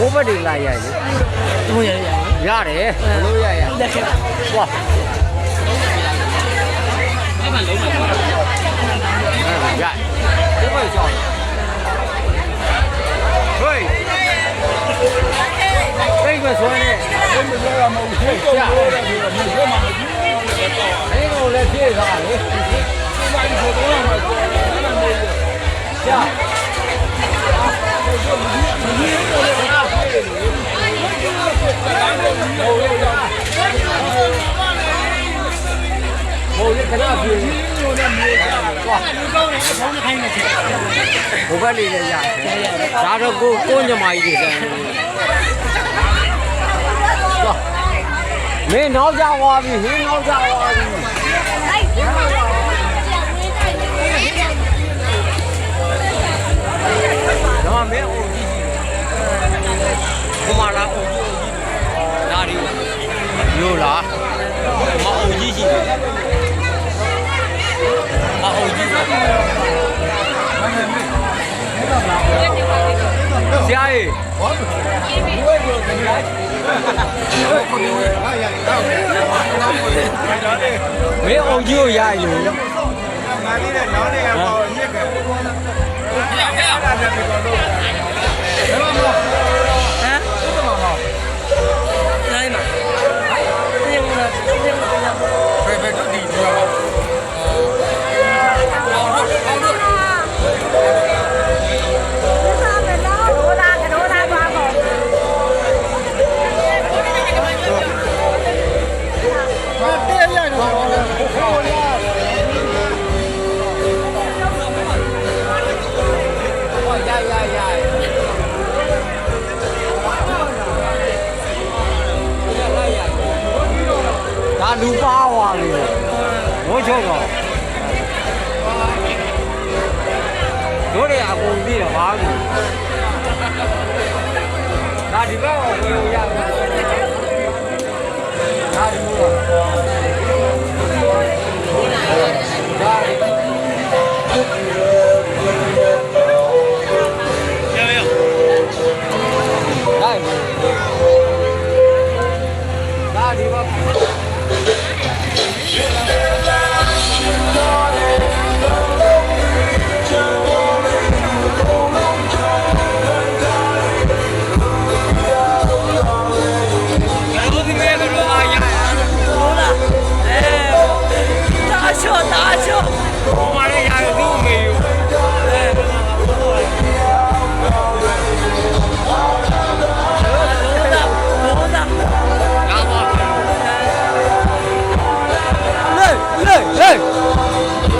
ကိုဘက်တွေလာရိုက်လေ တို့ရတယ် ရတယ်ဘလို့ရရ လက်ခက် ဝါ အဲ့မှာလုံးမှာ ရဒီဘက်ကြောင်းဟေးဘယ်ကဆိုနေဘယ်မှာပြောရမလို့ဖြစ်ကြတယ်ဒီလိုမျိုးမှမကြည့်ဘယ်ကိုလဲဖြည့်ထားလေဒီမှာဒီဘုံတော့မှာကြာဟိုရခဏပြေးလို့လည်းမြေကြဝါ လူကောင်းတယ်အဖောင်းနဲ့ခိုင်းနေတယ် ဘုဘက်လေးလည်းရတယ်ဒါတော့ကိုညမကြီးတွေစမ်းဝါမင်းနောက်ကြသွားပြီဟင်းနောက်ကြသွားပြီတော့မင်းအိုကြီးဘုမာလာအိုကြီးဒါဒီမျိုးလားမအိုကြီးရှိတယ်မအိုကြီးဆရာကြီးမင်းအိုကြီးကိုရရလို့ငါလေးနဲ့နောင်းနေရပေါ့ညစ်တယ်ဟမ် နိုင်မှာတင်းလာတင်းလာ ဘယ်တော့ဒီပြောပါဒါလူပါဝါလေဘိုးချုပ်တော့တို့တွေအကုန်ပြီးတော့ပါဘူးဒါဒီဘက်ကဝင်ရမယ်ဒါဒီလို